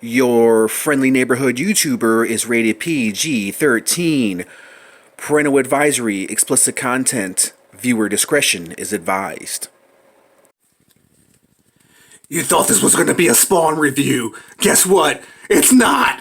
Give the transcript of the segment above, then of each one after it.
Your friendly neighborhood YouTuber is rated PG-13. Parental advisory, explicit content. Viewer discretion is advised. You thought this was going to be a Spawn review. Guess what? It's not!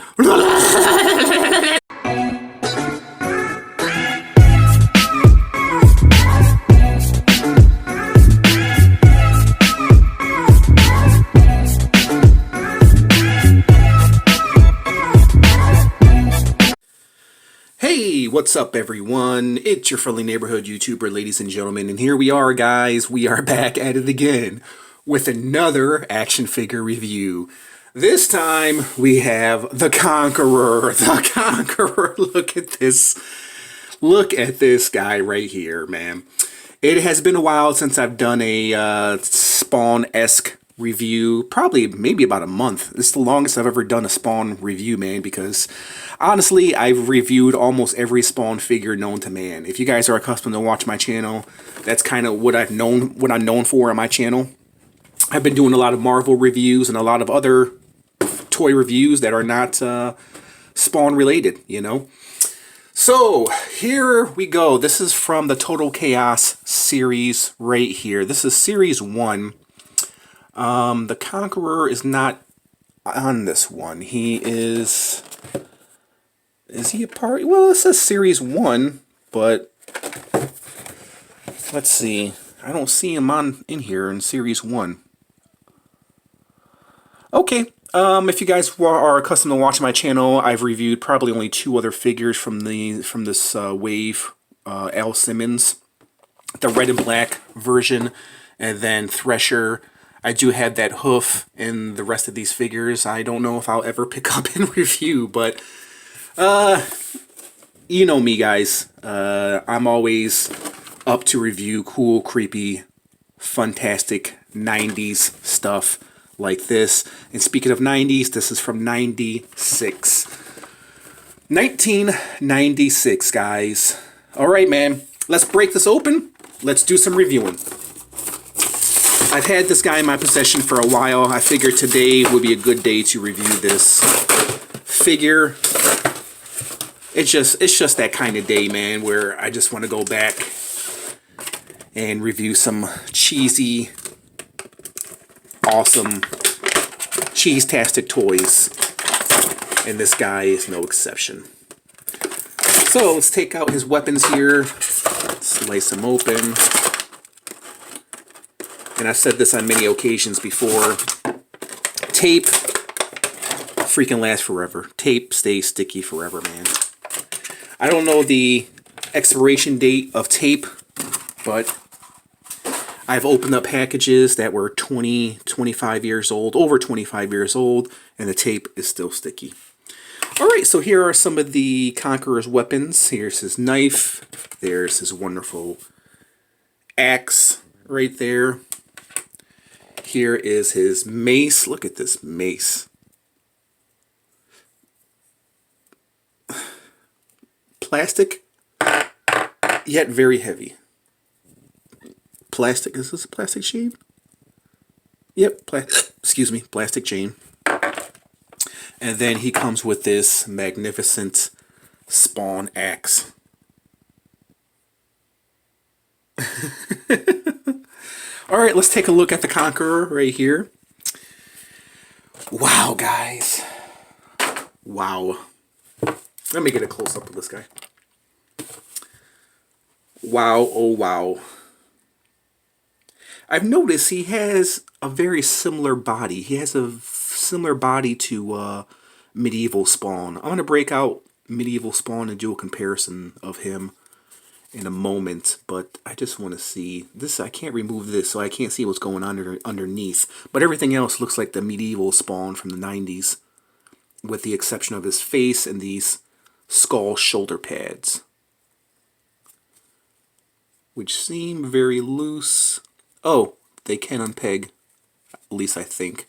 Hey, what's up everyone? It's your friendly neighborhood YouTuber, ladies and gentlemen, and here we are, guys. We are back at it again with another action figure review. This time we have the Conqueror. The Conqueror. Look at this. Look at this guy right here, man. It has been a while since I've done a Spawn-esque review. Probably maybe about a month. It's the longest I've ever done a Spawn review, man, because honestly, I've reviewed almost every Spawn figure known to man. If you guys are accustomed to watch my channel, that's kind of what I'm known for on my channel. I've been doing a lot of Marvel reviews and a lot of other toy reviews that are not Spawn related, you know. So here we go. This is from the Total Chaos series right here. This is series 1. The Conqueror is not on this one. He is he a part? Well, it says series 1, but let's see. I don't see him in here in series 1. Okay. If you guys are accustomed to watching my channel, I've reviewed probably only 2 other figures from this wave. Al Simmons, the red and black version, and then Thresher. I do have that hoof in the rest of these figures. I don't know if I'll ever pick up and review, but you know me, guys. I'm always up to review cool, creepy, fantastic 90s stuff like this. And speaking of 90s, this is from 96. 1996, guys. Alright, man. Let's break this open. Let's do some reviewing. I've had this guy in my possession for a while. I figured today would be a good day to review this figure. It's just that kind of day, man, where I just want to go back and review some cheesy, awesome, cheese-tastic toys. And this guy is no exception. So let's take out his weapons here. Slice them open. And I've said this on many occasions before. Tape freaking lasts forever. Tape stays sticky forever, man. I don't know the expiration date of tape, but I've opened up packages that were 20, 25 years old, over 25 years old, and the tape is still sticky. Alright, so here are some of the Conqueror's weapons. Here's his knife. There's his wonderful axe right there. Here is his mace. Look at this mace. Plastic, yet very heavy. Plastic, is this a plastic chain? Yep, excuse me, plastic chain. And then he comes with this magnificent Spawn axe. Alright, let's take a look at the Conqueror right here. Wow, guys. Wow. Let me get a close-up of this guy. Wow, oh wow. I've noticed he has a very similar body. He has a similar body to Medieval Spawn. I'm going to break out Medieval Spawn and do a comparison of him in a moment, but I just want to see this. I can't remove this, so I can't see what's going on underneath, but everything else looks like the Medieval Spawn from the 90s, with the exception of his face and these skull shoulder pads, which seem very loose. Oh, they can unpeg, at least I think.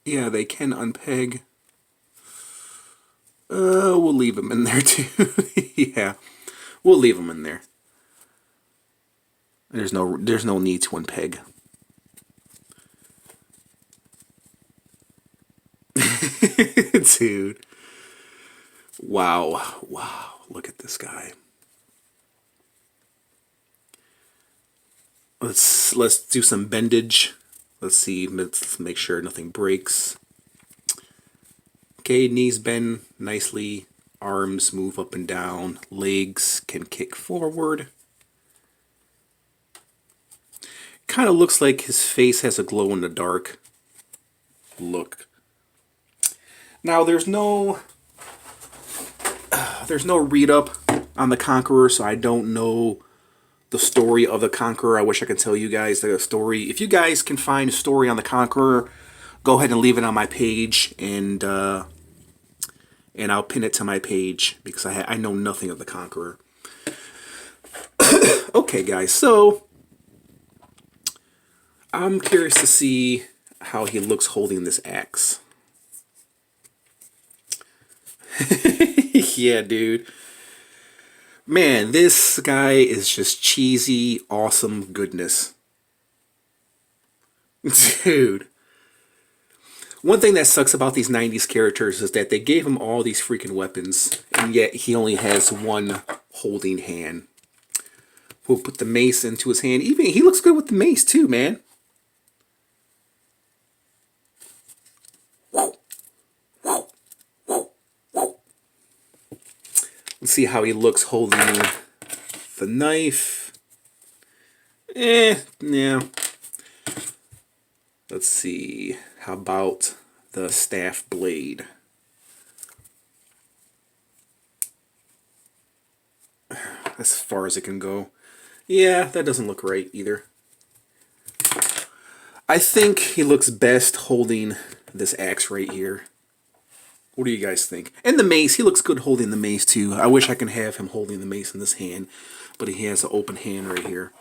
Yeah, they can unpeg. We'll leave them in there too. Yeah, we'll leave them in there. There's no need to unpeg. Dude. Wow. Wow. Look at this guy. Let's do some bendage. Let's see. Let's make sure nothing breaks. Okay, knees bend nicely. Arms move up and down. Legs can kick forward. Kind of looks like his face has a glow in the dark look. Now there's no read up on the Conqueror, so I don't know the story of the Conqueror. I wish I could tell you guys the story. If you guys can find a story on the Conqueror, go ahead and leave it on my page, and I'll pin it to my page because I know nothing of the Conqueror. Okay, guys, so I'm curious to see how he looks holding this axe. Yeah, dude. Man, this guy is just cheesy, awesome goodness. Dude. One thing that sucks about these 90s characters is that they gave him all these freaking weapons, and yet he only has one holding hand. We'll put the mace into his hand. Even he looks good with the mace too, man. Whoa. Whoa. Whoa. Whoa. Let's see how he looks holding the knife. Yeah. Let's see. How about the staff blade? As far as it can go. Yeah, that doesn't look right either. I think he looks best holding this axe right here. What do you guys think? And the mace, he looks good holding the mace too. I wish I can have him holding the mace in this hand, but he has an open hand right here.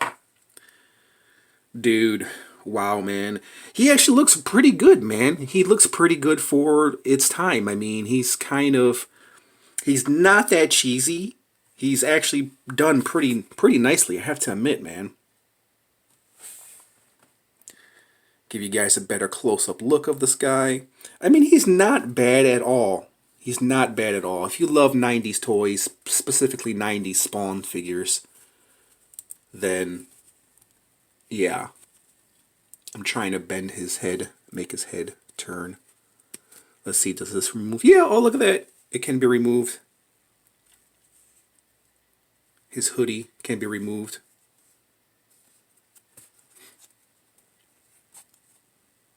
Dude, wow, man. He actually looks pretty good, man. He looks pretty good for its time. I mean, he's not that cheesy. He's actually done pretty nicely, I have to admit, man. Give you guys a better close-up look of this guy. I mean, he's not bad at all. He's not bad at all. If you love 90s toys, specifically 90s Spawn figures, then yeah. I'm trying to bend his head, make his head turn. Let's see, does this remove? Yeah, oh, look at that. It can be removed. His hoodie can be removed.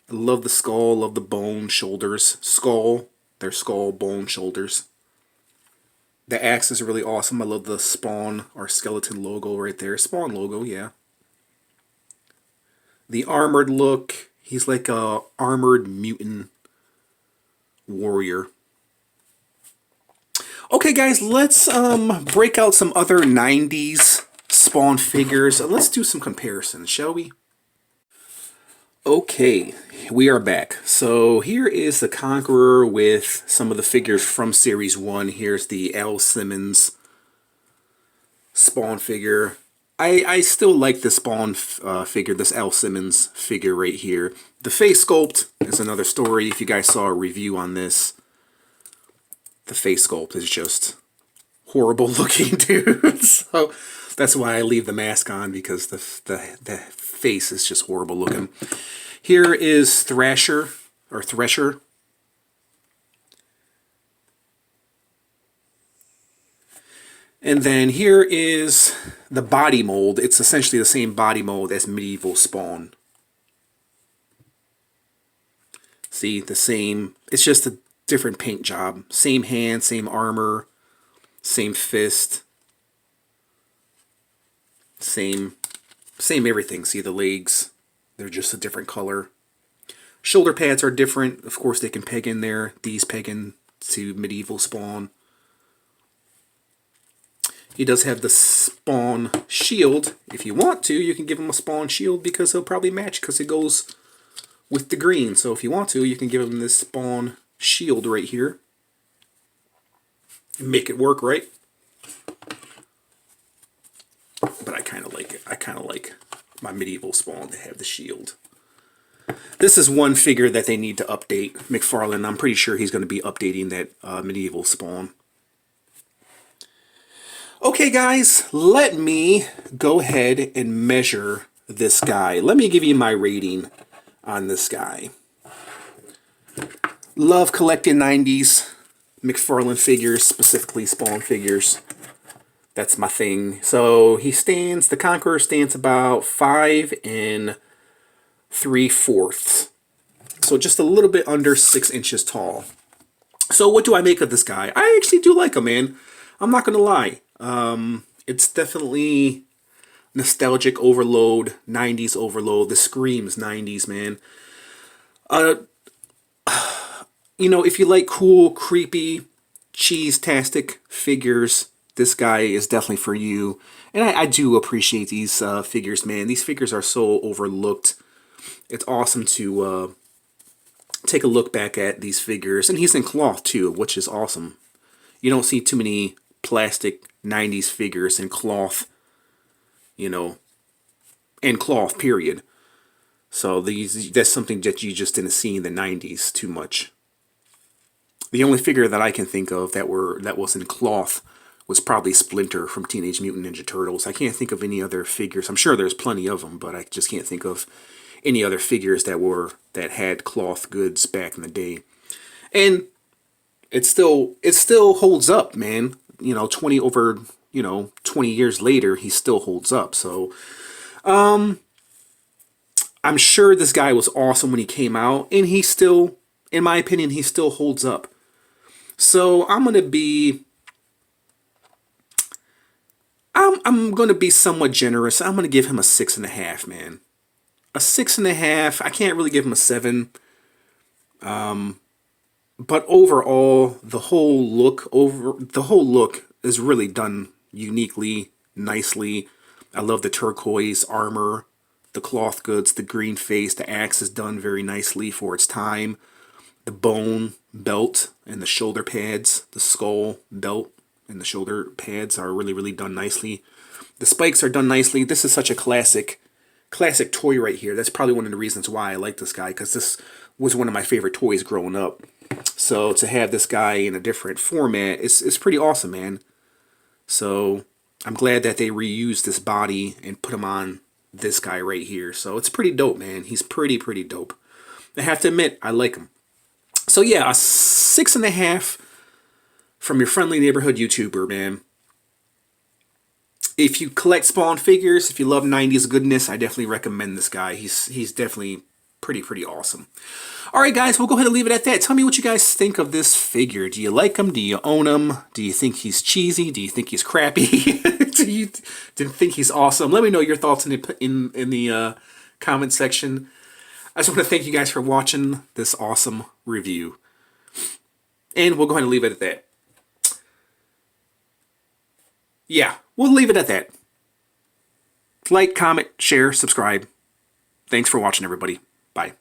I love the skull, love the bone, shoulders. Skull, their skull, bone, shoulders. The axe is really awesome. I love the Spawn or skeleton logo right there. Spawn logo, yeah. The armored look. He's like a armored mutant warrior. Okay, guys, let's break out some other 90s Spawn figures. Let's do some comparisons, shall we? Okay, we are back. So here is the Conqueror with some of the figures from Series 1. Here's the Al Simmons Spawn figure. I still like the Spawn figure, this Al Simmons figure right here. The face sculpt is another story. If you guys saw a review on this, the face sculpt is just horrible looking, dude. So that's why I leave the mask on, because the face is just horrible looking. Here is Thresher. And then here is the body mold. It's essentially the same body mold as Medieval Spawn. See, the same. It's just a different paint job. Same hand, same armor, same fist. Same everything. See the legs. They're just a different color. Shoulder pads are different. Of course, they can peg in there. These peg in to Medieval Spawn. He does have the Spawn shield. If you want to, you can give him a Spawn shield because he'll probably match because it goes with the green. So if you want to, you can give him this Spawn shield right here. And make it work, right? But I kind of like it. I kind of like my Medieval Spawn to have the shield. This is one figure that they need to update. McFarlane, I'm pretty sure he's going to be updating that medieval Spawn. Okay, guys, let me go ahead and measure this guy. Let me give you my rating on this guy. Love collecting 90s McFarlane figures, specifically Spawn figures. That's my thing. So he stands, the Conqueror stands about 5 3/4. So just a little bit under 6 inches tall. So what do I make of this guy? I actually do like him, man. I'm not going to lie. It's definitely nostalgic overload, 90s overload. This screams 90s, man. You know, if you like cool, creepy, cheese-tastic figures, this guy is definitely for you. And I do appreciate these figures, man. These figures are so overlooked. It's awesome to take a look back at these figures. And he's in cloth, too, which is awesome. You don't see too many plastic 90s figures in cloth, you know, and cloth, period. So that's something that you just didn't see in the 90s too much. The only figure that I can think of that was in cloth was probably Splinter from Teenage Mutant Ninja Turtles. I can't think of any other figures. I'm sure there's plenty of them, but I just can't think of any other figures that had cloth goods back in the day. And it still holds up, man. You know, 20 years later, he still holds up. So I'm sure this guy was awesome when he came out, and he still, in my opinion, he still holds up. So I'm gonna be somewhat generous. I'm gonna give him a 6.5, man. A 6.5. I can't really give him a 7. But overall, the whole look is really done uniquely, nicely. I love the turquoise armor, the cloth goods, the green face, the axe is done very nicely for its time. The bone belt and the shoulder pads, the skull belt and the shoulder pads are really, really done nicely. The spikes are done nicely. This is such a classic toy right here. That's probably one of the reasons why I like this guy, because this was one of my favorite toys growing up. So to have this guy in a different format is pretty awesome, man. So I'm glad that they reused this body and put him on this guy right here. So it's pretty dope, man. He's pretty dope. I have to admit, I like him. So yeah, a 6.5 from your friendly neighborhood YouTuber, man. If you collect Spawn figures, if you love 90s goodness, I definitely recommend this guy. He's definitely pretty awesome. Alright guys, we'll go ahead and leave it at that. Tell me what you guys think of this figure. Do you like him? Do you own him? Do you think he's cheesy? Do you think he's crappy? Do you think he's awesome? Let me know your thoughts in the comment section. I just want to thank you guys for watching this awesome review. And we'll go ahead and leave it at that. Yeah, we'll leave it at that. Like, comment, share, subscribe. Thanks for watching, everybody. Bye.